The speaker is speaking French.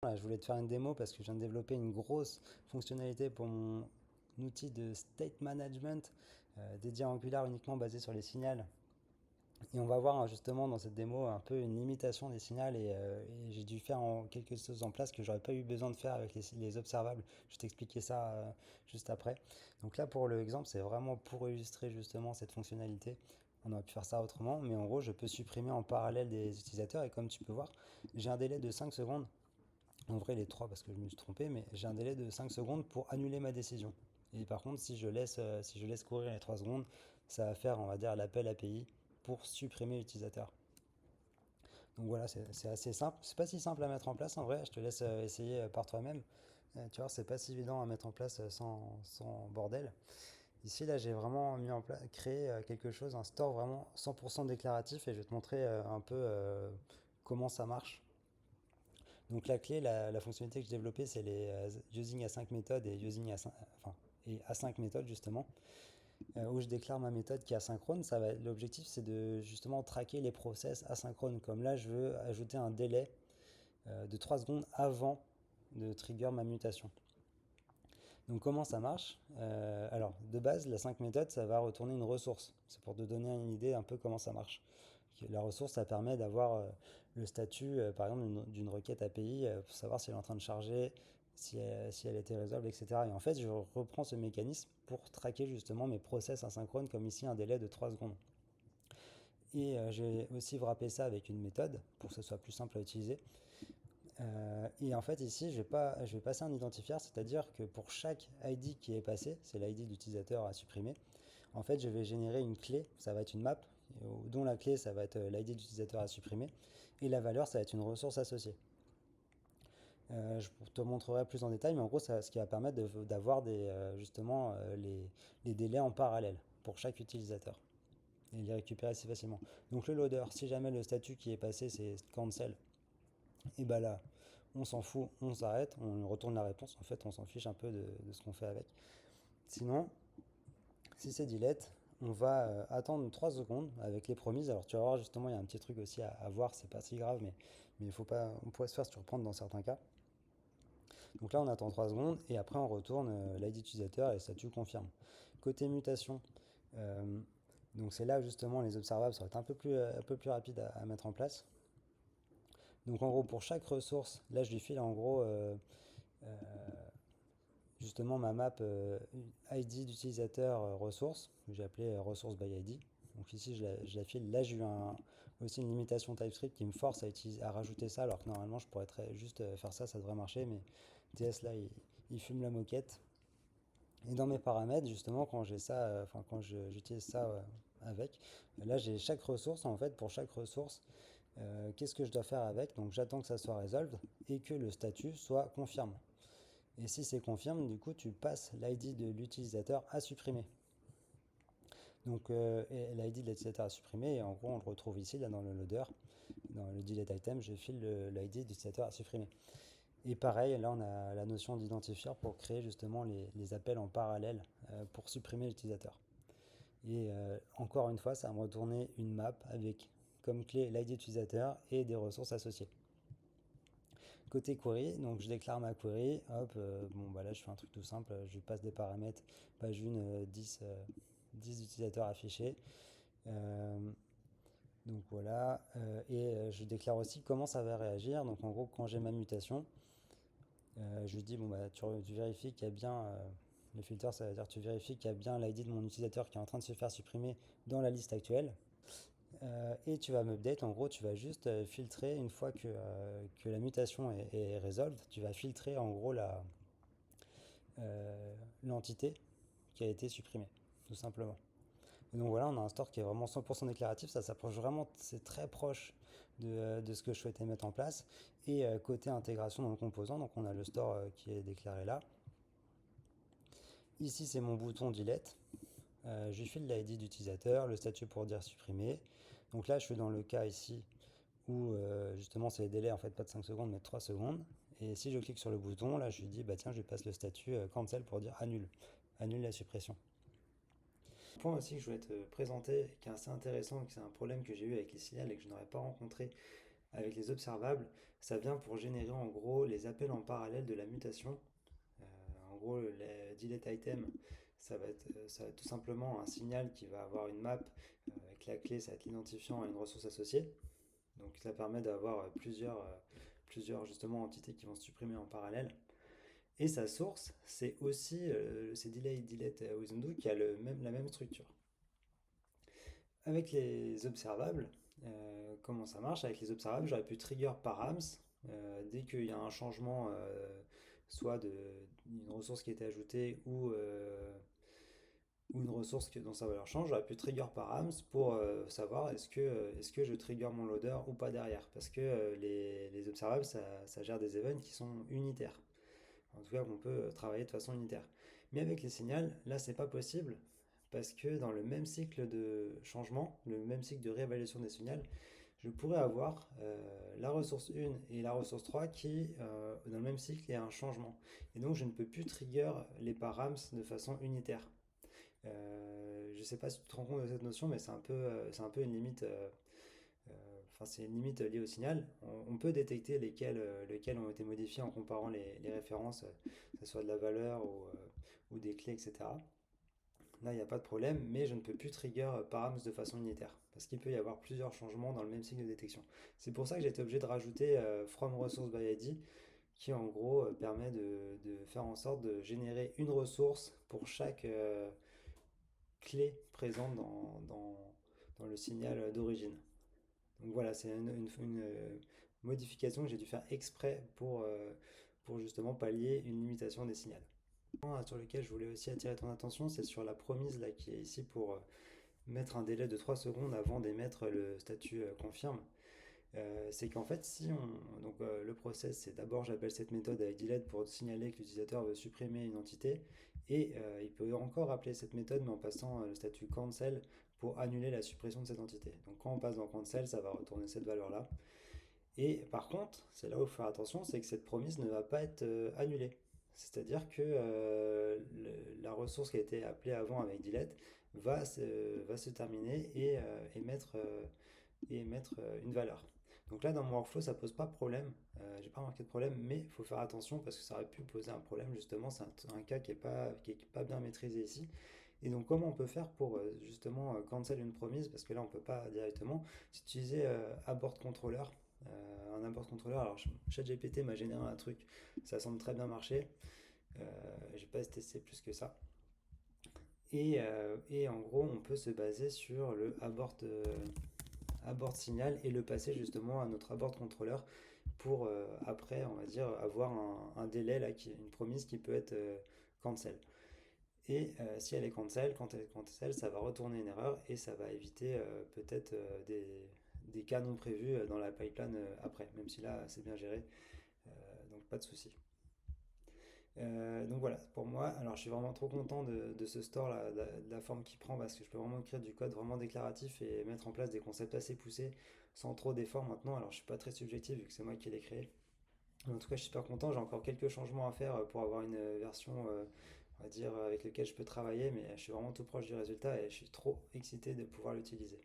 là, je voulais te faire une démo parce que je viens de développer une grosse fonctionnalité pour mon outil de state management dédié à Angular uniquement basé sur les signals. Et on va voir justement dans cette démo un peu une limitation des signals et j'ai dû faire quelque chose en place que j'aurais pas eu besoin de faire avec les observables. Je vais t'expliquer ça juste après. Donc là pour l'exemple, c'est vraiment pour illustrer justement cette fonctionnalité. On aurait pu faire ça autrement, mais en gros, je peux supprimer en parallèle des utilisateurs et comme tu peux voir, j'ai un délai de 5 secondes. En vrai, les 3 parce que je me suis trompé, mais j'ai un délai de 5 secondes pour annuler ma décision. Et par contre, si je laisse courir les 3 secondes, ça va faire, on va dire, l'appel API pour supprimer l'utilisateur. Donc voilà, c'est assez simple. C'est pas si simple à mettre en place en vrai, je te laisse essayer par toi-même. Tu vois, c'est pas si évident à mettre en place sans bordel. Ici, là, j'ai vraiment mis en place, créé quelque chose, un store vraiment 100% déclaratif et je vais te montrer un peu comment ça marche. Donc la clé, la fonctionnalité que j'ai développée, c'est les using async méthodes et using async, enfin, et async méthode justement, où je déclare ma méthode qui est asynchrone. L'objectif, c'est de justement traquer les process asynchrones. Comme là, je veux ajouter un délai de 3 secondes avant de trigger ma mutation. Donc comment ça marche? Alors de base, la 5 méthode, ça va retourner une ressource. C'est pour te donner une idée un peu comment ça marche. La ressource, ça permet d'avoir le statut, par exemple, d'une requête API pour savoir si elle est en train de charger, si elle a été résolved, etc. Et en fait, je reprends ce mécanisme pour traquer justement mes process asynchrones, comme ici un délai de 3 secondes. Et je vais aussi wrapper ça avec une méthode pour que ce soit plus simple à utiliser. Et en fait, ici, je vais passer un identifier, c'est-à-dire que pour chaque ID qui est passé, c'est l'ID d'utilisateur à supprimer, en fait, je vais générer une clé, ça va être une map, dont la clé, ça va être l'ID d'utilisateur à supprimer, et la valeur, ça va être une ressource associée. Je te montrerai plus en détail, mais en gros, ce qui va permettre d'avoir justement les délais en parallèle pour chaque utilisateur et les récupérer assez facilement. Donc le loader, si jamais le statut qui est passé, c'est cancel, et bah là, on s'en fout, on s'arrête, on retourne la réponse. En fait, on s'en fiche un peu de ce qu'on fait avec. Sinon, si c'est delete, on va attendre 3 secondes avec les promises. Alors tu vas voir justement, il y a un petit truc aussi à voir, c'est pas si grave, mais il faut pas, on pourrait se faire surprendre dans certains cas. Donc là, on attend 3 secondes et après on retourne l'ID utilisateur et le statut confirme. Côté mutation, euh, donc c'est là où justement les observables seraient un peu plus rapides à mettre en place. Donc en gros, pour chaque ressource, là je lui file en gros euh, justement ma map ID d'utilisateur ressource, que j'ai appelé ressource by ID. Donc ici je la file. Là j'ai eu aussi une limitation TypeScript qui me force à rajouter ça, alors que normalement je pourrais juste faire ça, ça devrait marcher, mais TS là il fume la moquette. Et dans mes paramètres, justement, quand j'ai ça, enfin quand j'utilise ça avec, là j'ai chaque ressource, en fait, pour chaque ressource, qu'est-ce que je dois faire avec? Donc j'attends que ça soit resolved et que le statut soit confirme. Et si c'est confirme, du coup, tu passes l'ID de l'utilisateur à supprimer. Donc l'ID de l'utilisateur à supprimer, et en gros, on le retrouve ici, là, dans le loader, dans le delete item, je file l'ID de l'utilisateur à supprimer. Et pareil, là, on a la notion d'identifier pour créer justement les appels en parallèle pour supprimer l'utilisateur. Et encore une fois, ça va me retourner une map avec comme clé l'ID utilisateur et des ressources associées. Côté query, donc je déclare ma query, hop, bon bah là je fais un truc tout simple, je passe des paramètres, page 1, 10 utilisateurs affichés. Euh, donc voilà, et je déclare aussi comment ça va réagir. Donc en gros, quand j'ai ma mutation, je lui dis, bon bah tu vérifies qu'il y a bien, le filter ça veut dire tu vérifies qu'il y a bien l'ID de mon utilisateur qui est en train de se faire supprimer dans la liste actuelle. Et tu vas m'update, en gros, tu vas juste filtrer une fois que la mutation est resolved, tu vas filtrer en gros l'entité qui a été supprimée, tout simplement. Et donc voilà, on a un store qui est vraiment 100% déclaratif, ça s'approche vraiment, c'est très proche de ce que je souhaitais mettre en place. Et côté intégration dans le composant, donc on a le store qui est déclaré là. Ici, c'est mon bouton delete. Je lui file l'ID d'utilisateur, le statut pour dire supprimer. Donc là, je suis dans le cas ici où justement c'est les délais en fait pas de 5 secondes mais de 3 secondes. Et si je clique sur le bouton, là je lui dis bah tiens je lui passe le statut cancel pour dire annule, annule la suppression. Un point aussi que je voulais te présenter qui est assez intéressant, que c'est un problème que j'ai eu avec les signals et que je n'aurais pas rencontré avec les observables, ça vient pour générer en gros les appels en parallèle de la mutation. En gros, les delete item, ça va être tout simplement un signal qui va avoir une map avec la clé, ça va être l'identifiant à une ressource associée. Donc ça permet d'avoir plusieurs justement entités qui vont se supprimer en parallèle. Et sa source, c'est delay delete with undo qui a la même structure. Avec les observables, comment ça marche? Avec les observables, j'aurais pu trigger params dès qu'il y a un changement, soit d'une ressource qui a été ajoutée ou une ressource dont sa valeur change, j'aurais pu trigger params pour savoir est-ce que je trigger mon loader ou pas derrière. Parce que les observables, ça gère des events qui sont unitaires. En tout cas, on peut travailler de façon unitaire. Mais avec les signals, là, c'est pas possible parce que dans le même cycle de changement, le même cycle de réévaluation des signaux, je pourrais avoir la ressource 1 et la ressource 3 qui, dans le même cycle, il y a un changement. Et donc, je ne peux plus trigger les params de façon unitaire. Je ne sais pas si tu te rends compte de cette notion, mais c'est un peu une limite. Enfin, c'est une limite liée au signal. On peut détecter lesquels ont été modifiés en comparant les références, que ce soit de la valeur ou des clés, etc. Là, il n'y a pas de problème, mais je ne peux plus trigger params de façon unitaire, parce qu'il peut y avoir plusieurs changements dans le même cycle de détection. C'est pour ça que j'ai été obligé de rajouter from resource by ID, qui en gros permet de faire en sorte de générer une ressource pour chaque clé présente dans le signal d'origine. Donc voilà, c'est une modification que j'ai dû faire exprès pour justement pallier une limitation des signaux. Sur lequel je voulais aussi attirer ton attention, c'est sur la promise là, qui est ici pour mettre un délai de 3 secondes avant d'émettre le statut confirme. C'est qu'en fait, le process, c'est d'abord j'appelle cette méthode avec delete pour signaler que l'utilisateur veut supprimer une entité, et il peut encore appeler cette méthode mais en passant le statut cancel pour annuler la suppression de cette entité. Donc quand on passe dans cancel, ça va retourner cette valeur-là. Et par contre, c'est là où il faut faire attention, c'est que cette promise ne va pas être annulée. C'est-à-dire que la ressource qui a été appelée avant avec delete va se terminer et émettre une valeur. Donc là, dans mon workflow, ça pose pas de problème. J'ai pas remarqué de problème, mais il faut faire attention parce que ça aurait pu poser un problème. Justement, c'est un cas qui est pas bien maîtrisé ici. Et donc, comment on peut faire pour justement cancel une promise? Parce que là, on peut pas directement. C'est utiliser abort controller. Un abort controller. Alors, ChatGPT m'a généré un truc. Ça semble très bien marcher. J'ai pas testé plus que ça. Et en gros, on peut se baser sur le abort signal et le passer justement à notre abort contrôleur pour après, on va dire, avoir un délai, là, une promise qui peut être cancel. Et si elle est cancel, quand elle est cancel, ça va retourner une erreur et ça va éviter peut-être des cas non prévus dans la pipeline après, même si là c'est bien géré, donc pas de souci. Donc voilà, pour moi, alors je suis vraiment trop content de ce store là, de la forme qu'il prend parce que je peux vraiment écrire du code vraiment déclaratif et mettre en place des concepts assez poussés sans trop d'efforts maintenant. Alors je suis pas très subjectif vu que c'est moi qui l'ai créé. Mais en tout cas, je suis super content. J'ai encore quelques changements à faire pour avoir une version, on va dire, avec laquelle je peux travailler, mais je suis vraiment tout proche du résultat et je suis trop excité de pouvoir l'utiliser.